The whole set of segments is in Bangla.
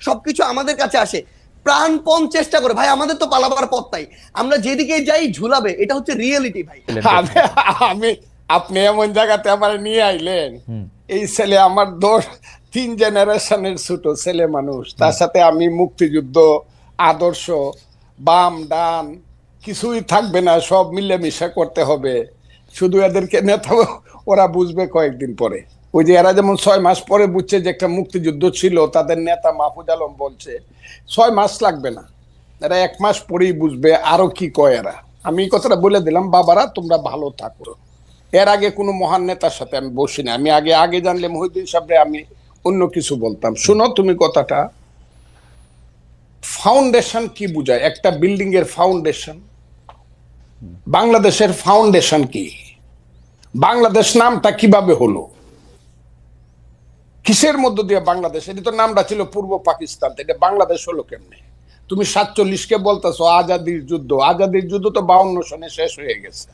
সবকিছু আমাদের কাছে আসে, প্রাণপণ চেষ্টা করে। ভাই আমাদের তো পালাবার পথ নাই, আমরা যেদিকে যাই ঝুলাবে, এটা হচ্ছে রিয়েলিটি ভাই। আমি আমি আপনি এমন জায়গাতে আমার নিয়ে আইলেন, এই ছেলে আমার 3 জেনারেশনের ছোট ছেলে মানুষ, তার সাথে আমি মুক্তিযুদ্ধ আদর্শ বাম ডান কিছুই থাকবে না, সব মিলেমিশে করতে হবে। শুধু এদেরকে নেতা ওরা বুঝবে কয়েকদিন পরে। ওই যে এরা যেমন 6 মাস পরে বুঝছে যে একটা মুক্তিযুদ্ধ ছিল, তাদের নেতা মাহফুজ আলম বলছে 6 মাস লাগবে না, এরা 1 মাস পরেই বুঝবে আরো কি কয় এরা। আমি এই কথাটা বলে দিলাম, বাবারা তোমরা ভালো থাকো। এর আগে কোনো মহান নেতার সাথে আমি বসি না, আমি আগে জানলে মহিউদ্দিন সাহেবরে আমি অন্য কিছু বলতাম। শুনো তুমি কথাটা, ফাউন্ডেশন কি বুঝায়? একটা বিল্ডিং এর ফাউন্ডেশন, বাংলাদেশের ফাউন্ডেশন কি? বাংলাদেশ নামটা কিভাবে হলো, কিসের মধ্য দিয়ে বাংলাদেশ? এটা তো নামটা ছিল পূর্ব পাকিস্তান, এটা বাংলাদেশ হলো কেমনে? তুমি 47-কে বলতেছো আজাদির যুদ্ধ, আজাদির যুদ্ধ তো 52 সনে শেষ হয়ে গেছে।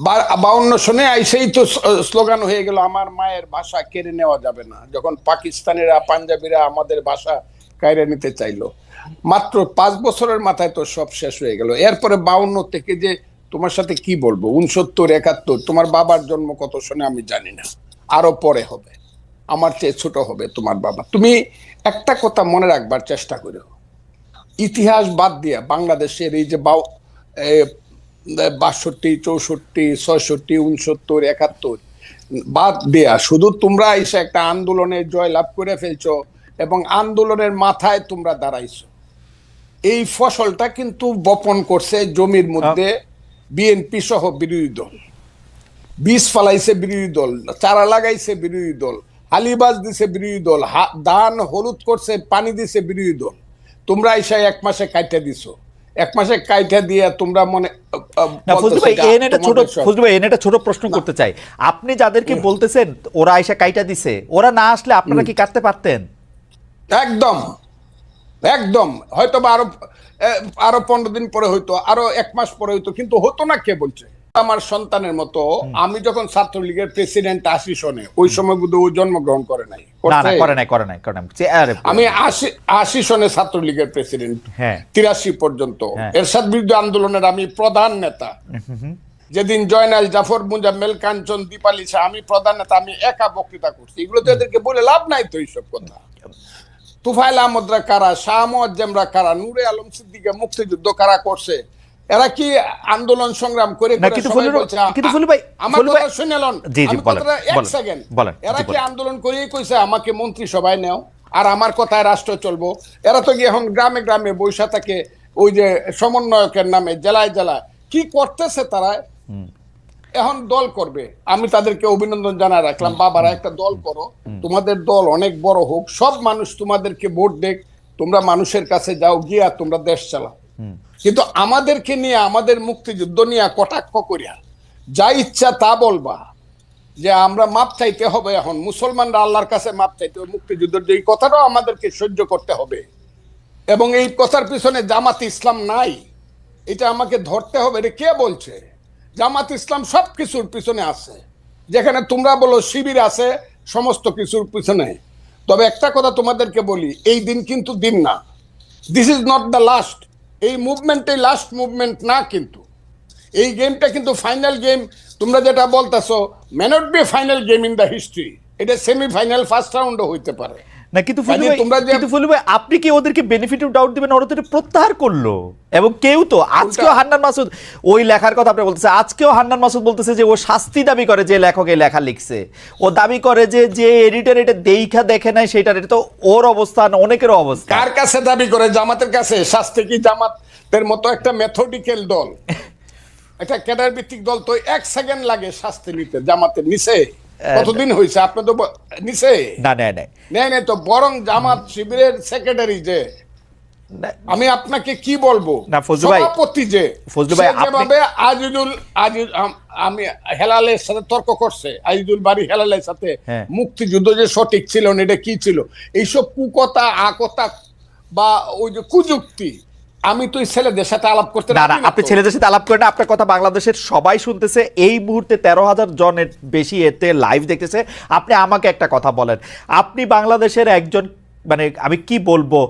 52 সনে আইসেই তো স্লোগান হয়ে গেল আমার মায়ের ভাষা কেড়ে নেওয়া যাবে না, যখন পাকিস্তানিরা পাঞ্জাবিরা আমাদের ভাষা কেড়ে নিতে চাইলো। মাত্র 5 বছরের মাথায় তো সব শেষ হয়ে গেল। এরপরে 52 থেকে যে তোমার সাথে কি বলবো, 69 71, তোমার বাবার জন্ম কত সনে আমি জানি না, আরো পরে হবে, আমার চেয়ে ছোট হবে তোমার বাবা। তুমি একটা কথা মনে রাখবার চেষ্টা করো, ইতিহাস বাদ দিয়া বাংলাদেশের এই যে 62, 64, 66, 69, 71 বাদ দেয়া, শুধু তোমরা এসে একটা আন্দোলনে জয়লাভ করে ফেলছো এবং আন্দোলনের মাথায় তোমরা দাঁড়াইছো। এই ফসলটা কিন্তু বপন করছে জমির মধ্যে বিএনপি সহ বিরোধী দল, বীজ ফালাইছে বিরোধী দল, চারা লাগাইছে বিরোধী দল, হালিবাজ দিছে বিরোধী দল, ধান হলুদ করছে পানি দিছে বিরোধী দল। তোমরা এসে 1 মাসে কাইটা দিছো, 1 মাসে কাইটা দিয়ে তোমরা মনে ফজলু ভাই একটা ছোট প্রশ্ন করতে চাই। আপনি যাদেরকে বলতেছেন ওরা আইসা কাইটা দিছে, ওরা না আসলে আপনারা কি কাটতে পারতেন? একদম একদম, হয়তো আরো 15 দিন পরে হইতো, আরো 1 মাস পরে হইতো, কিন্তু হতো না। কে বলছে? আমার সন্তানের মতো। আমি যখন ছাত্রলীগের প্রেসিডেন্ট 80 সনে, ওই সময় বুধ ও জন্মগ্রহণ করে নাই। আমি 80 সনে ছাত্রলীগের প্রেসিডেন্ট, 83 পর্যন্ত এরশাদ বিরুদ্ধে আন্দোলনের আমি প্রধান নেতা। যেদিন জয়নাল জাফর মুজাম্মেল কাঞ্চন দীপালি শাহ, আমি প্রধান নেতা, আমি একা বক্তৃতা করছি। এগুলো তো এদেরকে বলে লাভ নাই তো এইসব কথা। তুফাইল আহমদরা কারা, শাহ মুয়াজ্জেমরা কারা, নূরে আলম সিদ্দিকে মুক্তিযুদ্ধ কারা করছে? এরা কি আন্দোলন সংগ্রাম করে এরা কি আন্দোলন করেই কইছে আমাকে মন্ত্রিসভায় নেও আর আমার কথায় রাষ্ট্র চলবো? এরা তো গিয়ে এখন গ্রামে গ্রামে বৈশা থাকে, ওই যে সমন্বয়কের নামে জেলায় জেলায় কি করতেছে তারা। এখন দল করবে, আমি তাদেরকে অভিনন্দন জানাই রাখলাম। বাবারা একটা দল করো, তোমাদের দল অনেক বড় হোক, সব মানুষ তোমাদেরকে ভোট দেখ, তোমরা মানুষের কাছে যাও, গিয়া তোমরা দেশ চালাও। কিন্তু আমাদেরকে নিয়ে, আমাদের মুক্তিযুদ্ধ নিয়ে কটাক্ষ করিয়া যা ইচ্ছা তা বলবা যে আমরা মাপ চাইতে হবে, এখন মুসলমানরা আল্লাহর কাছে মাপ চাইতে হবে, মুক্তিযুদ্ধের যে কথাটাও আমাদেরকে সহ্য করতে হবে, এবং এই কথার পিছনে জামাত ইসলাম নাই, এটা আমাকে ধরতে হবে। এটা কে বলছে? জামাত ইসলাম সব কিছুর পিছনে আছে, যেখানে তোমরা বলো শিবির আছে সমস্ত কিছুর পিছনে। তবে একটা কথা তোমাদেরকে বলি, এই দিন কিন্তু দিন না, this is not the last. এই মুভমেন্টে লাস্ট মুভমেন্ট না, কিন্তু এই গেমটা কিন্তু ফাইনাল গেম। তোমরা যেটা বলতেছো may not be final game in the history, এটা সেমিফাইনাল, ফার্স্ট রাউন্ডও হইতে পারে না। কিন্তু ফজলু ভাই আপনি কি ওদেরকে বেনিফিট অফ ডাউট দিবেন? ওরা তো প্রত্যাহার করলো, এবং কেউ তো আজকেও হান্নান মাসুদ ওই লেখার কথা আপনি বলতেছে, আজকেও হান্নান মাসুদ বলতেছে যে ও শাস্তি দাবি করে, যে লেখক এই লেখা লিখছে ও দাবি করে যে এডিটর এটা দেখা দেখে নাই সেটা। এটা তো ওর অবস্থান, অনেকের অবস্থা। কার কাছে দাবি করে? জামাতের কাছে। শাস্তি কি জামাতের মতো একটা মেথডিক্যাল দল, একটা ক্যাডার ভিত্তিক দল তো 1 সেকেন্ড লাগে শাস্তি নিতে। জামাতের নিচে কতদিন হয়েছে? আপনি তো নিচে নেই তো, বরং জামাত শিবিরের সেক্রেটারি যে, আমি আপনাকে কি বলবো, সভাপতি যে যেভাবে আমি হেলালের সাথে তর্ক করছে, আজিজুল বাড়ি হেলালের সাথে, মুক্তিযুদ্ধ যে সঠিক ছিল না, এটা কি ছিল, এইসব কুকথা আকথা বা ওই যে কুযুক্তি, আমি তো এই ছেলেদের সাথে আলাপ করতে না না, রাজি না আপনি তো। ছেলেদের সাথে আলাপ করেন না, আপনার কথা বাংলাদেশের সবাই শুনতেছে, এই মুহূর্তে 13,000 জনের বেশি এতে লাইভ দেখতেছে। আপনি আমাকে একটা কথা বলেন, আপনি বাংলাদেশের একজন, মানে আমি কি বলবো,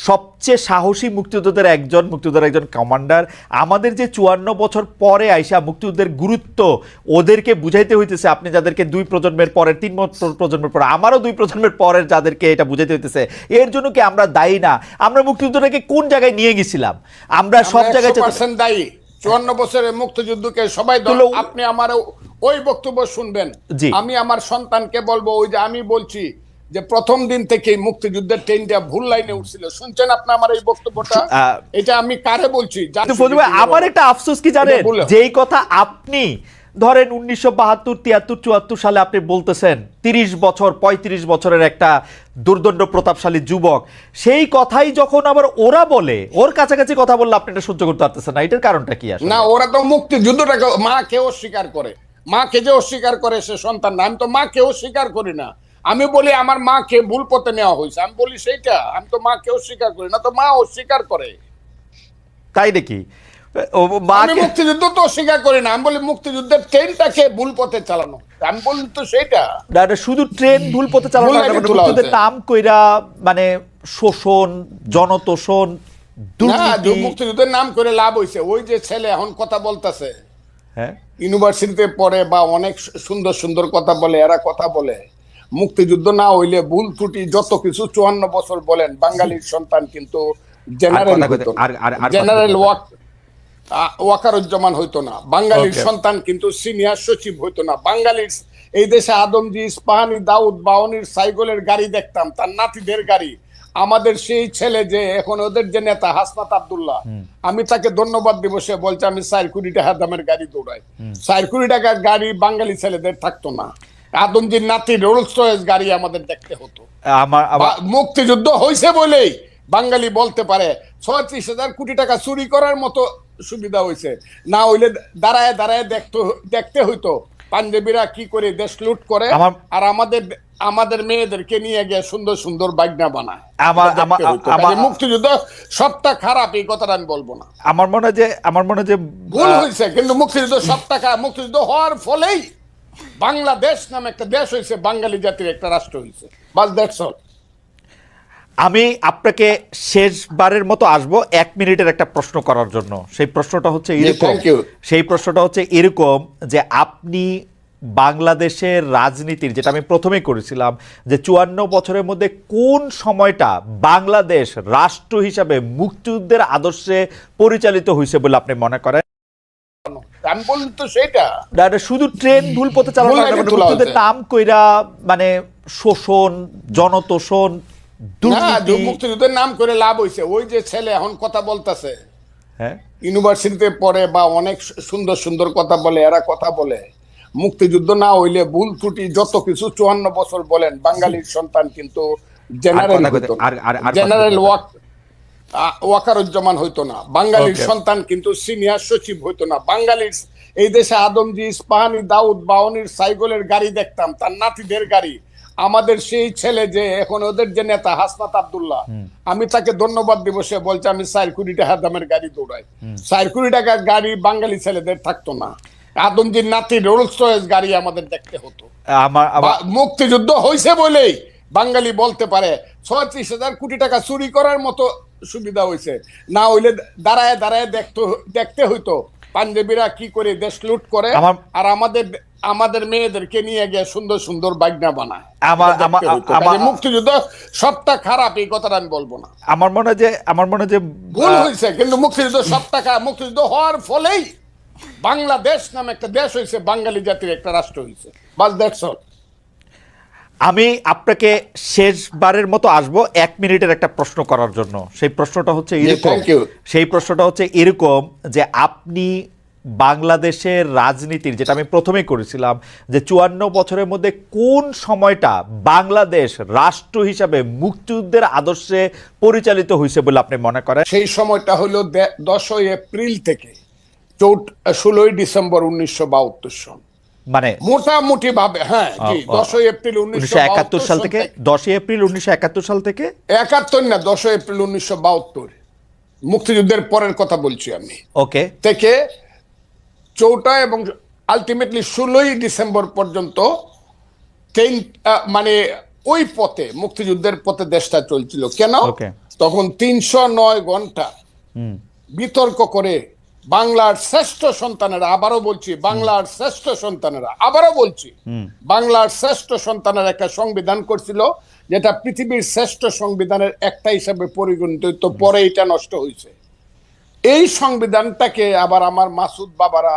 সবচেয়ে সাহসী মুক্তিযোদ্ধাদের একজন কমান্ডার। আমাদের যে 54 বছর পরে আইসা মুক্তিযুদ্ধের গুরুত্ব ওদেরকে বুঝাইতে হইতেছে, আপনি যাদেরকে 2 প্রজন্মের পরের 3 প্রজন্মের পরে, আমারও 2 প্রজন্মের পরের যাদেরকে এটা বুঝাইতে হইতেছে, এর জন্য কি আমরা দায়ী না? আমরা মুক্তিযুদ্ধটাকে কোন জায়গায় নিয়ে গেছিলাম? আমরা সব জায়গায় 100% দায়ী। 54 বছরের মুক্তিযুদ্ধকে সবাই আপনি আমার ওই বক্তব্য শুনবেন। জি। আমি আমার সন্তানকে বলবো, ওই যে আমি বলছি যে প্রথম দিন থেকে মুক্তিযুদ্ধের ট্রেনটা ভুল লাইনে উঠছিল। শুনছেন আপনি আমার এই বক্তব্যটা? এটা আমি কারে বলছি কিন্তু ফজলু ভাই, আমার একটা আফসোস কি জানেন, যেই কথা আপনি ধরেন 1972, 73, 74 সালে আপনি বলতেছেন, 30 বছর 35 বছরের একটা দুর্দণ্ড প্রতাপশালী যুবক, সেই কথাই যখন আবার ওরা বলে, ওর কাছাকাছি কথা বললে আপনি এটা সহ্য করতে পারতেছেন না, এটার কারণটা কি আসলে? না, ওরা তো মুক্তিযুদ্ধটাকে মাকে অস্বীকার করে। মাকে যে অস্বীকার করে সে সন্তান না। আমি তো মাকে অস্বীকার করি না। আমি বলি আমার মাকে ভুল পথে নেওয়া হয়েছে, আমি বলি সেইটা। আমি তো মাকে অস্বীকার করি না, তো মা অস্বীকার করে। তাই নাকি? আমি মুক্তিযুদ্ধ তো অস্বীকার করি না, আমি বলি মুক্তিযুদ্ধের ট্রেনটাকে ভুল পথে চালানো। আমি বলি তো সেইটা। শুধু ট্রেন ভুল পথে চালানো না, মুক্তিযুদ্ধের নাম কইরা মানে শোষণ, জনতোষণ, দুর্নীতি। মুক্তিযুদ্ধের নাম করে লাভ হয়েছে। ওই যে ছেলে এখন কথা বলতেছে, হ্যাঁ, ইউনিভার্সিটিতে পড়ে বা অনেক সুন্দর সুন্দর কথা বলে, এরা কথা বলে মুক্তিযুদ্ধ না হইলে ভুল ত্রুটি যত কিছু 54 বছর বলেন, বাঙালির সন্তান কিন্তু জেনারেল ওয়াকারুজ্জামান হইতো না, বাঙালির সন্তান কিন্তু সিনিয়র সচিব হইতো না, বাঙালির এই দেশে আদমজি, ইস্পাহানি, দাউদ, বাউনির সাইকেলের গাড়ি দেখতাম, তার নাতিদের গাড়ি। আমাদের সেই ছেলে যে এখন ওদের যে নেতা হাসনাত আব্দুল্লাহ, আমি তাকে ধন্যবাদ দিব। সে বলছে আমি 4 কোটি টাকা দামের গাড়ি দৌড়াই। 4 কোটি টাকার গাড়ি বাঙালি ছেলেদের থাকতো না। আদমজির নাতি রোলস রয়েস গাড়ি আমাদের দেখতে হতো। মুক্তিযুদ্ধ হয়েছে বলেই বাঙালি বলতে পারে 36,000 কোটি টাকা চুরি করার মতো সুবিধা হয়েছে। না হইলে দাঁড়ায় দাঁড়ায় দেখতে হইতো পাঞ্জাবিরা কি করে দেশ লুট করে, আর আমাদের মেয়েদেরকে নিয়ে গিয়ে সুন্দর সুন্দর বাগনা বানায়। মুক্তিযুদ্ধ সবটা খারাপ এই কথাটা আমি বলবো না। আমার মনে হয় যে ভুল হয়েছে, কিন্তু মুক্তিযুদ্ধ সবটা খারাপ। মুক্তিযুদ্ধ হওয়ার ফলেই বাংলাদেশ নামে একটা দেশ হয়েছে, বাঙালি জাতির একটা রাষ্ট্র হয়েছে। বাস দ্যাটস অল। আমি আপনাকে শেষবারের মতো আসবো 1 মিনিটের একটা প্রশ্ন করার জন্য। সেই প্রশ্নটা হচ্ছে এরকম যে আপনি বাংলাদেশের রাজনীতির, যেটা আমি প্রথমেই করেছিলাম, যে 54 বছরের মধ্যে কোন সময়টা বাংলাদেশ রাষ্ট্র হিসাবে মুক্তিযুদ্ধের আদর্শে পরিচালিত হয়েছে বলে আপনি মনে করেন? আমি বলি তো সেইটা। শুধু ট্রেন ভুল পথে চালানো না, মুক্তিযুদ্ধের নাম কইরা মানে শোষণ, জনতোষণ, মুক্তিযুদ্ধের নাম করে লাভ হয়েছে। ওই যে ছেলে এখন কথা বলতেছে, হ্যাঁ, ইউনিভার্সিটিতে পড়ে বা অনেক সুন্দর সুন্দর কথা বলে, এরা কথা বলে মুক্তিযুদ্ধ না হইলে ভুল ত্রুটি যত কিছু 54 বছর বলেন, বাঙালির সন্তান কিন্তু জেনারেল ওয়াকারুজ্জামান হইতো না, বাঙালির সন্তান কিন্তু সিনিয়র সচিব হইতো না, বাঙালির এই দেশে আদমজি, ইস্পাহানি, দাউদ, বাউনির সাইকেলের গাড়ি দেখতাম, তার নাতিদের গাড়ি। আমাদের সেই ছেলে যে এখন ওদের যে নেতা হাসনাত আব্দুল্লাহ, আমি তাকে ধন্যবাদ দিব। সে বলছে আমি 4 কোটি টাকা দামের গাড়ি দৌড়াই। 4 কোটি টাকার গাড়ি বাঙালি ছেলেদের থাকতো না। আদমজির নাতি রোলস রয়েস গাড়ি আমাদের দেখতে হতো। মুক্তিযুদ্ধ হয়েছে বলেই বাঙালি বলতে পারে 36,000 কোটি টাকা চুরি করার মতো সুবিধা হয়েছে। না হইলে দাঁড়ায় দাঁড়ায় দেখতে হইতো পাঞ্জাবিরা কি করে দেশ লুট করে, আর আমাদের মেয়েদেরকে নিয়ে গিয়ে সুন্দর সুন্দর বাগনা বানায়। মুক্তিযুদ্ধ সবটা খারাপ এই কথাটা আমি বলবো না। আমার মনে হয় যে ভুল হয়েছে, কিন্তু মুক্তিযুদ্ধ সবটা খারাপ। মুক্তিযুদ্ধ হওয়ার ফলেই বাংলাদেশ নামে একটা দেশ হয়েছে, বাঙালি জাতির একটা রাষ্ট্র হয়েছে। বাস দ্যাটস অল। আমি আপনাকে শেষবারের মতো আসবো 1 মিনিটের একটা প্রশ্ন করার জন্য। সেই প্রশ্নটা হচ্ছে এরকম যে আপনি বাংলাদেশের রাজনীতির, যেটা আমি প্রথমেই করেছিলাম, যে 54 বছরের মধ্যে কোন সময়টা বাংলাদেশ রাষ্ট্র হিসাবে মুক্তিযুদ্ধের আদর্শে পরিচালিত হয়েছে বলে আপনি মনে করেন? সেই সময়টা হলো 10 এপ্রিল থেকে 16 ডিসেম্বর 1972 সন, মানে মোটামুটি ভাবে। হ্যাঁ, 10 এপ্রিল 1971 সাল থেকে 10 এপ্রিল 1971 সাল থেকে 71 না, 10 এপ্রিল 1972 মুক্তিযুদ্ধের পরের কথা বলছি আমি, ওকে, থেকে 4 এবং আলটিমেটলি 16ই ডিসেম্বর পর্যন্ত মানে ওই পথে, মুক্তিযুদ্ধের পথে দেশটা চলছিল। কেন? তখন 309 ঘন্টা বিতর্ক করে বাংলার শ্রেষ্ঠ সন্তানেরা, আবারও বলছি বাংলার শ্রেষ্ঠ সন্তানেরা, আবারও বলছি বাংলার শ্রেষ্ঠ সন্তানের একটা সংবিধান করছিল, যেটা পৃথিবীর শ্রেষ্ঠ সংবিধানের একটা হিসাবে পরিগণিত হইতো। পরে এটা নষ্ট হয়েছে। এই সংবিধানটাকে আবার আমার মাসুদ বাবারা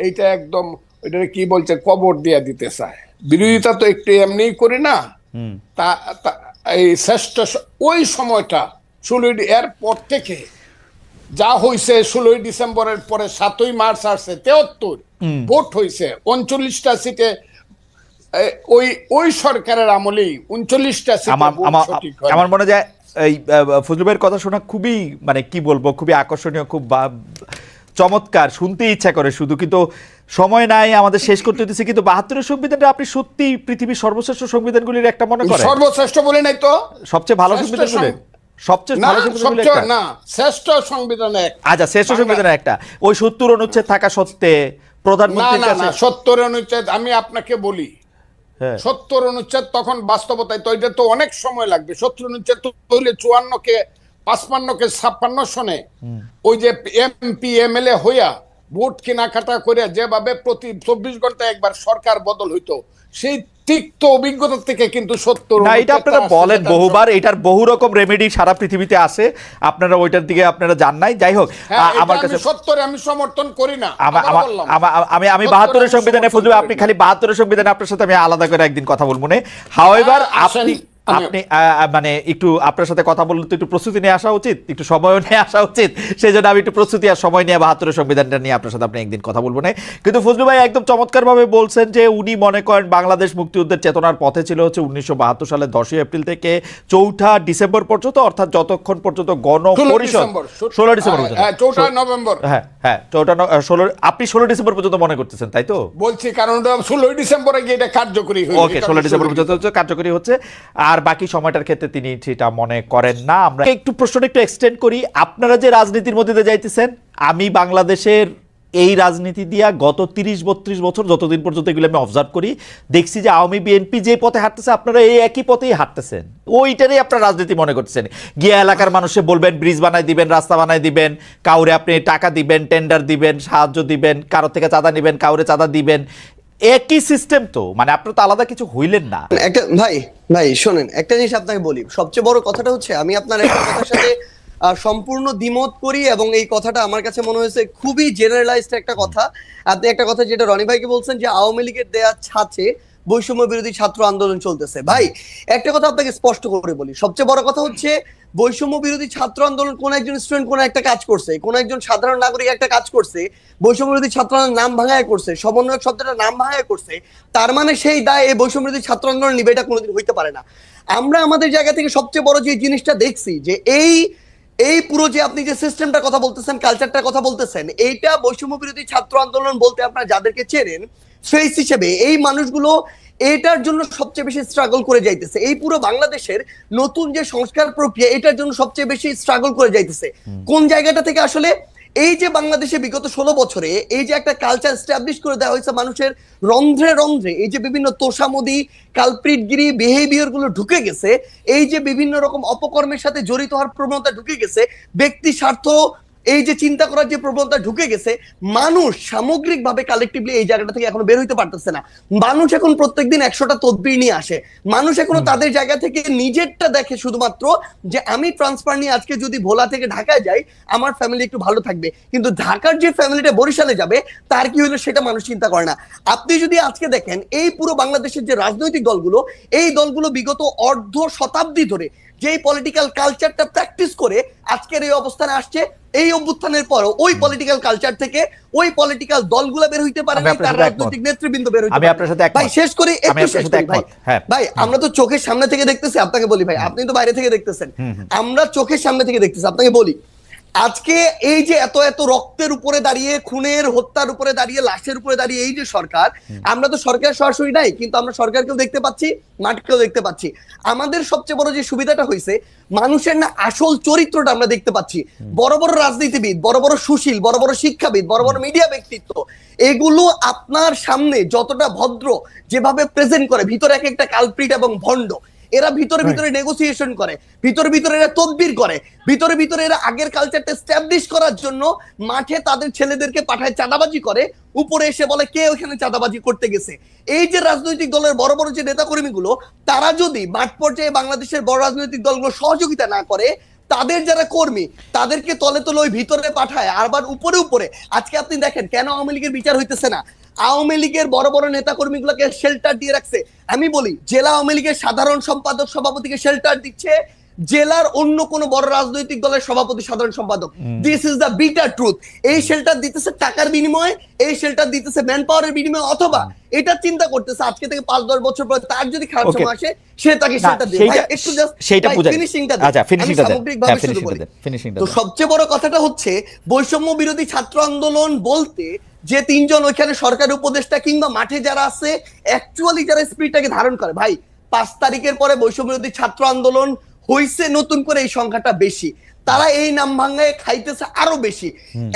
এইটা একদম ওইটা কি বলছে, কবর দিয়ে দিতে চায়। বিরোধিতা তো একটু এমনিই করি না। এই শ্রেষ্ঠ ওই সময়টা 16 এর পর থেকে যা হয়েছে, 16 ডিসেম্বরের পরে 7ই মার্চ আসছে, 73 ভোট হয়েছে 39টা সিটে। ওই সরকারের আমলেই 39টা সিটে সঠিক হয়। আমার মনে যায় এই ফজলু ভাইয়ের কথা শোনা খুবই, মানে কি বলবো, খুবই আকর্ষণীয়, খুব চমৎকার, শুনতে ইচ্ছা করে শুধু, কিন্তু সময় নাই, আমাদের শেষ করতে দিচ্ছে। কিন্তু 72-এর সংবিধানটা আপনি সত্যি পৃথিবীর সর্বশ্রেষ্ঠ সংবিধানগুলির একটা মনে করেন? সর্বশ্রেষ্ঠ বলে নাই তো, সবচেয়ে ভালো সংবিধানগুলি, সবচেয়ে ভালো সংবিধানগুলি একটা না, শ্রেষ্ঠ সংবিধান এক। আচ্ছা, শ্রেষ্ঠ সংবিধানের একটা, ওই 70 অনুচ্ছেদ থাকা সত্ত্বে প্রধানমন্ত্রীর কাছে 70 অনুচ্ছেদ আমি আপনাকে বলি, 70 অনুচ্ছেদ তখন বাস্তবতায় তো এটা তো অনেক সময় লাগবে। 70 অনুচ্ছেদ তো হইলে 54 কে 55 কে 56 সনে ওই যে এমপি এমএলএ হইয়া ভোট কেনাকাটা করে যেভাবে প্রতি 24 ঘন্টায় একবার সরকার বদল হইতো, সেই তিক্ত অভিজ্ঞতা থেকে কিন্তু 70 না, এটা আপনারা বলেন বহুবার, এটার বহু রকম রেমেডি সারা পৃথিবীতে আছে, আপনারা ওইটার দিকে আপনারা জান নাই। যাই হোক, আমার কাছে 70 আমি সমর্থন করি না। আমি 72-এর সংবিধানে ফজলু, আপনি খালি 72-এর সংবিধানে আপনার সাথে আমি আলাদা করে একদিন কথা বলবো না। হাউএভার আপনি মানে একটু আপনার সাথে কথা বললে তো একটু প্রস্তুতি নিয়ে আসা উচিত, একটু সময় নিয়ে আসা উচিত। সেই জন্য আমি একটু প্রস্তুতি আর সময় নিয়ে 72-এর সংবিধানটা নিয়ে আপনার সাথে আপনি একদিন কথা বলবো না। কিন্তু ফজলু ভাই একদম চমৎকার ভাবে বলছেন যে উনি মনে করেন বাংলাদেশ মুক্তিযুদ্ধের চেতনার পথে ছিল হচ্ছে 1972 সালের 10ই এপ্রিল থেকে 4 ডিসেম্বর পর্যন্ত, অর্থাৎ যতক্ষণ পর্যন্ত গণপরিষদ 16 ডিসেম্বর পর্যন্ত, 4 নভেম্বর, হ্যাঁ 16 আপনি 16 ডিসেম্বর পর্যন্ত মনে করতেছেন, তাই তো? বলছি কারণ 16 ডিসেম্বরে গিয়ে এটা কার্যকরী হয়েছে। ওকে, 16 ডিসেম্বর পর্যন্ত কার্যকরী হচ্ছে, আর বাকি সময়টার ক্ষেত্রে তিনি সেটা মনে করেন না। আমরা একটু প্রশ্নটা একটু এক্সটেন্ড করি। আপনারা যে রাজনীতির মধ্যে দিয়ে যাইতেছেন, আমি বাংলাদেশের এই রাজনীতি দিয়া গত 30-32 বছর যতদিন পর্যন্ত এগুলো আমি অবজার্ভ করি, দেখছি যে আওয়ামী বিএনপি যে পথে হাঁটতেছে, আপনারা এই একই পথেই হাঁটতেছেন, ওইটারই আপনারা রাজনীতি মনে করতেছেন। গিয়ে এলাকার মানুষে বলবেন ব্রিজ বানাই দিবেন, রাস্তা বানাই দিবেন, কাউরে আপনি টাকা দিবেন, টেন্ডার দিবেন, সাহায্য দিবেন, কারো থেকে চাঁদা নিবেন, কাউরে চাঁদা দিবেন, একই সিস্টেম তো, মানে আপনারা তো আলাদা কিছু হইলেন না। একটা ভাই শোনেন, একটা জিনিস আপনাকে বলি, সবচেয়ে বড় কথাটা হচ্ছে আমি আপনার একটা কথার সাথে সম্পূর্ণ দ্বিমত করি, এবং এই কথাটা আমার কাছে মনে হয়েছে খুবই জেনারেলাইজড একটা কথা। আপনি একটা কথা যেটা রনি ভাইকে বলছেন যে আওয়ামী লীগের দেয়া ছাঁচে বৈষম্য বিরোধী ছাত্র আন্দোলন চলতেছে। ভাই একটা কথা আপনাকে স্পষ্ট করে বলি, সবচেয়ে বড় কথা হচ্ছে বৈষম্য বিরোধী ছাত্র আন্দোলন কোন একজন স্টুডেন্ট কোন একটা কাজ করছে, কোন একজন সাধারণ নাগরিক একটা কাজ করছে, বৈষম্য বিরোধী ছাত্র আন্দোলন নাম ভাঙায় করছে, সমন্বয়ক শব্দটা নাম ভাঙায় করছে, তার মানে সেই দায় এই বৈষম্য বিরোধী ছাত্র আন্দোলন নিবে, এটা কোনোদিন হইতে পারে না। আমরা আমাদের জায়গা থেকে সবচেয়ে বড় যে জিনিসটা দেখছি যে এই পুরো যে আপনি যে সিস্টেমটার কথা বলতেছেন, কালচারটার কথা বলতেছেন, এইটা বৈষম্য বিরোধী ছাত্র আন্দোলন বলতে আপনারা যাদেরকে চেনেন ফেস হিসেবে এই মানুষগুলো এটার জন্য সবচেয়ে বেশি স্ট্রাগল করে যাইতেছে। এই পুরো বাংলাদেশের নতুন যে সংস্কার প্রক্রিয়া, এটার জন্য সবচেয়ে বেশি স্ট্রাগল করে যাইতেছে। কোন জায়গাটা থেকে? আসলে এই যে বাংলাদেশে বিগত 16 বছরে এই যে একটা কালচার এস্টাবলিশ করে দেওয়া হয়েছে, মানুষের রন্ধ্রে রন্ধ্রে এই যে বিভিন্ন তোষামোদি, কালপ্রিটগিরি বিহেভিয়ার গুলো ঢুকে গেছে, এই যে বিভিন্ন রকম অপকর্মের সাথে জড়িত হওয়ার প্রবণতা ঢুকে গেছে, ব্যক্তি স্বার্থ এই যে চিন্তা করার যে প্রবণতা ঢুকে গেছে, মানুষ সামগ্রিকভাবে কালেকটিভলি এই জায়গাটা থেকে এখনো বের হইতে পারতেছে না। মানুষ এখন প্রত্যেকদিন 100টা তদবির নিয়ে আসে, মানুষ এখনো তাদের জায়গা থেকে নিজেরটা দেখে শুধুমাত্র যে আমি ট্রান্সফার নিয়ে আজকে যদি ভোলা থেকে ঢাকায় যাই আমার ফ্যামিলি একটু ভালো থাকবে, কিন্তু ঢাকার যে ফ্যামিলিটা বরিশালে যাবে তার কি হলো সেটা মানুষ চিন্তা করে না। আপনি যদি আজকে দেখেন এই পুরো বাংলাদেশের যে রাজনৈতিক দলগুলো, এই দলগুলো বিগত অর্ধ শতাব্দী ধরে যেই পলিটিক্যাল কালচারটা প্র্যাকটিস করে আজকের এই অবস্থানে আসছে, এই অভ্যুত্থানের পরও ওই পলিটিক্যাল কালচার থেকে ওই পলিটিক্যাল দলগুলো বের হইতে পারে না, তার রাজনৈতিক নেতৃবৃন্দ বের হইতে পারে না। ভাই শেষ করি, একটু শেষ করি ভাই, আমরা তো চোখের সামনে থেকে দেখতেছি, আপনাকে বলি ভাই, আপনি তো বাইরে থেকে দেখতেছেন, আমরা চোখের সামনে থেকে দেখতেছি। আপনাকে বলি আজকে এই যে এত এত রক্তের উপরে দাঁড়িয়ে, খুনের হত্যার উপরে দাঁড়িয়ে, লাশের উপরে দাঁড়িয়ে এই যে সরকার, আমরা তো সরকার সরাসরি নাই, কিন্তু আমরা সরকারকেও দেখতে পাচ্ছি, মাঠকেও দেখতে পাচ্ছি। আমাদের সবচেয়ে বড় যে সুবিধাটা হয়েছে, মানুষের না আসল চরিত্রটা আমরা দেখতে পাচ্ছি। বড় বড় রাজনীতিবিদ, বড় বড় সুশীল, বড় বড় শিক্ষাবিদ, বড় বড় মিডিয়া ব্যক্তিত্ব, এগুলো আপনার সামনে যতটা ভদ্র যেভাবে প্রেজেন্ট করে, ভিতরে এক একটা কালপ্রিট এবং ভণ্ড। এরা ভিতরে ভিতরে নেগোসিয়েশন করে, ভিতরে ভিতরে এরা তদবির করে, ভিতরে ভিতরে এরা আগের কালচারটা এস্টাবলিশ করার জন্য মাঠে তাদের ছেলেদেরকে পাঠায় চাঁদাবাজি করে, উপরে এসে বলে কে ওখানে চাঁদাবাজি করতে গেছে। এই যে রাজনৈতিক দলের বড় বড় যে নেতাকর্মীগুলো, তারা যদি মাঠ পর্যায়ে বাংলাদেশের বড় রাজনৈতিক দলগুলো সহযোগিতা না করে, তাদের যারা কর্মী তাদেরকে তলে তলে ওই ভিতরে পাঠায়, আবার উপরে উপরে। আজকে আপনি দেখেন কেন আওয়ামী লীগের বিচার হইতেছে না। আওয়ামী লীগের বড় বড় নেতা কর্মীগুলোকে শেল্টার দিয়ে রাখছে। আমি বলি, জেলা আওয়ামী লীগের সাধারণ সম্পাদক সভাপতিকে শেল্টার দিচ্ছে জেলার অন্য কোন বড় রাজনৈতিক দলের সভাপতি সাধারণ সম্পাদক। This is the bitter truth. এই শেল্টার দিতেছে টাকার বিনিময়ে, এই শেল্টার দিতেছে ম্যান পাওয়ারের বিনিময়ে, অথবা এটা চিন্তা করতেছে আজকে থেকে 5-10 বছর পর তার যদি খারাপ সময় আসে, সে তাকে শেল্টার দেবে। ভাই একটু জাস্ট সেইটা ফিনিশিংটা দেন। আচ্ছা, ফিনিশিংটা দেন। সামগ্রিকভাবে শুরু করি। তো সবচেয়ে বড় কথাটা হচ্ছে, বৈষম্য বিরোধী ছাত্র আন্দোলন বলতে যে 3 জন ওইখানে সরকারি উপদেষ্টা কিংবা মাঠে যারা আছে, অ্যাকচুয়ালি যারা স্পিরিটটাকে ধারণ করে, ভাই 5 তারিখের পরে বৈষম্য বিরোধী ছাত্র আন্দোলন হইছে, নতুন করে এই সংখ্যাটা বেশি, তারা এই নাম ভাঙায় খাইতেছে আরো বেশি।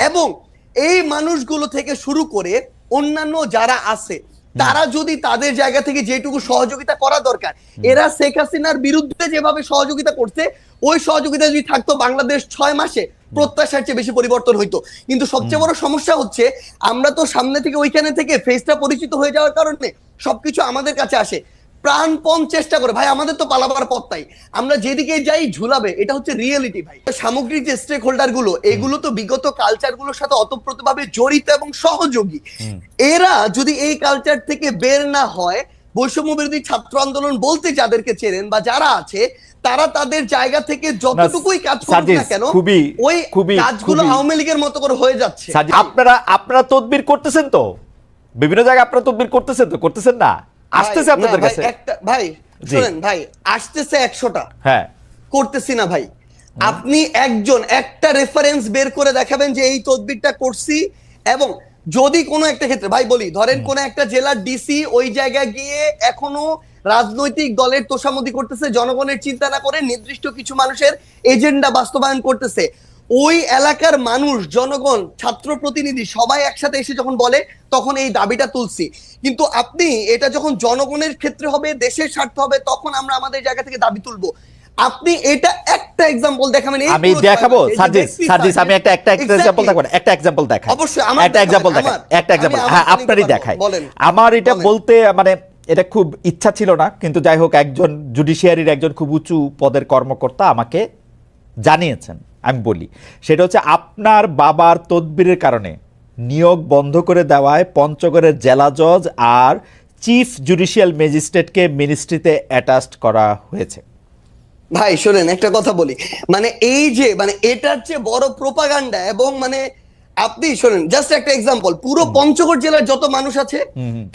এবং এই মানুষগুলো থেকে শুরু করে অন্যান্য যারা আছে, তারা যদি তাদের জায়গা থেকে যেটুকু সহযোগিতা করা দরকার, এরা শেখ হাসিনার বিরুদ্ধে যেভাবে সহযোগিতা করছে, ওই সহযোগিতা যদি থাকতো, বাংলাদেশ 6 মাসে প্রত্যাশার চেয়ে বেশি পরিবর্তন হইতো। কিন্তু সবচেয়ে বড় সমস্যা হচ্ছে, আমরা তো সামনে থেকে ওইখানে থেকে ফেসটা পরিচিত হয়ে যাওয়ার কারণে সবকিছু আমাদের কাছে আসে, প্রাণপণ চেষ্টা করে। ভাই আমাদের তো পালাবার পথ তাই, আমরা যেদিকে যাই ঝুলাবে, এটা হচ্ছে রিয়েলিটি। ভাই সামগ্রিক যে স্টেক হোল্ডার গুলো, এগুলো তো বিগত কালচার গুলোর সাথে ওতপ্রোতভাবে জড়িত এবং সহযোগী। এরা যদি এই কালচার থেকে বের না হয়, বৈষম্য বিরোধী ছাত্র আন্দোলন বলতে যাদেরকে চেনেন বা যারা আছে, তারা তাদের জায়গা থেকে যতটুকুই কাজ করুক না কেন, ওই কাজগুলো আওয়ামী লীগের মতো করে হয়ে যাচ্ছে। আপনারা তদবির করতেছেন তো, বিভিন্ন জায়গায় আপনারা তদবির করতেছেন তো, করতেছেন না? আসতেছে আপনাদের কাছে একটা, ভাই শুনেন ভাই, আসতেছে 100টা, হ্যাঁ করতেছি না ভাই। আপনি একজন একটা রেফারেন্স বের করে দেখাবেন যে এই তদবিরটা করছি। এবং যদি কোনো একটা ক্ষেত্রে, ভাই বলি, ধরেন কোন একটা জেলার ডিসি ওই জায়গায় গিয়ে এখনো রাজনৈতিক দলের তোষামোদি করতেছে, জনগণের চিন্তা না করে নির্দিষ্ট কিছু মানুষের এজেন্ডা বাস্তবায়ন করতেছে, ওই এলাকার মানুষ, জনগণ, ছাত্র প্রতিনিধি সবাই একসাথে এসে যখন বলে, তখন এই দাবিটা তুলছি। কিন্তু আপনি এটা যখন জনগণের ক্ষেত্রে হবে, দেশের স্বার্থ হবে, তখন আমরা আমাদের জায়গা থেকে দাবি তুলবো। আপনি এটা একটা एग्जांपल দেখাবেন। আমি দেখাবো সার্জিস, আমি একটা एग्जांपल দেখাবো, একটা एग्जांपल দেখাই, অবশ্যই আমার একটা एग्जांपल দেখাই, একটা एग्जांपल হ্যাঁ আপনারই দেখাই। আমার এটা বলতে মানে এটা খুব ইচ্ছা ছিল না, কিন্তু যাই হোক, একজন জুডিশিয়ারির একজন খুব উঁচু পদের কর্মকর্তা আমাকে জানিয়েছেন, আমি বলি। সেটা হচ্ছে, আপনার বাবার তদবিরের কারণে নিয়োগ বন্ধ করে দেওয়ায় পঞ্চগড়ের জেলা জজ আর চিফ জুডিশিয়াল ম্যাজিস্ট্রেটকে মিনিস্ট্রিতে অ্যাটাচড করা হয়েছে। ভাই শোনেন, একটা কথা বলি, মানে এই যে মানে এটার চেয়ে বড় প্রোপাগান্ডা। এবং মানে আপনি শোনেন, জাস্ট একটা एग्जांपल, পুরো পঞ্চগড় জেলার যত মানুষ আছে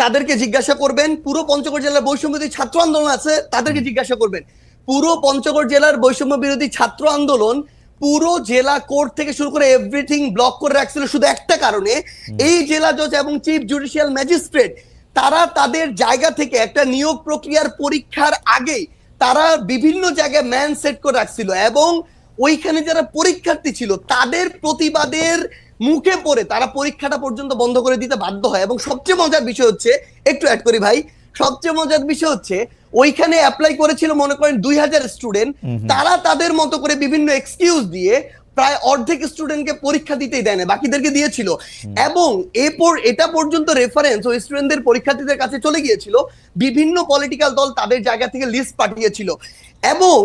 তাদেরকে জিজ্ঞাসা করবেন, পুরো পঞ্চগড় জেলার বৈষম্য বিরোধী ছাত্র আন্দোলন আছে তাদেরকে জিজ্ঞাসা করবেন, পুরো পঞ্চগড় জেলার বৈষম্য বিরোধী ছাত্র আন্দোলন পুরো জেলা কোর্ট থেকে শুরু করে এভরিথিং ব্লক করে রাখছিল শুধু একটা কারণে, এই জেলা জজ এবং চিফ জুডিশিয়াল ম্যাজিস্ট্রেট তারা তাদের জায়গা থেকে একটা নিয়োগ প্রক্রিয়ার পরীক্ষার আগেই তারা বিভিন্ন জায়গায় ম্যান সেট করে রাখছিল। এবং ওইখানে যারা পরীক্ষার্থী ছিল তাদের প্রতিবাদের মুখে পড়ে তারা পরীক্ষাটা পর্যন্ত বন্ধ করে দিতে বাধ্য হয়। এবং সবচেয়ে মজার বিষয় হচ্ছে, একটু অ্যাড করি ভাই, সবচেয়ে মজার বিষয় হচ্ছে, ওইখানে অ্যাপ্লাই করেছিল মনে করেন 2000 স্টুডেন্ট, তারা তাদের মতো করে বিভিন্ন এক্সকিউজ দিয়ে প্রায় অর্ধেক স্টুডেন্টকে পরীক্ষা দিতেই দেয় না, বাকিদেরকে দিয়েছিল। এবং এরপর এটা পর্যন্ত রেফারেন্স ওই স্টুডেন্টদের পরীক্ষার্থীদের কাছে চলে গিয়েছিল, বিভিন্ন পলিটিক্যাল দল তাদের জায়গা থেকে লিস্ট পাঠিয়েছিল। এবং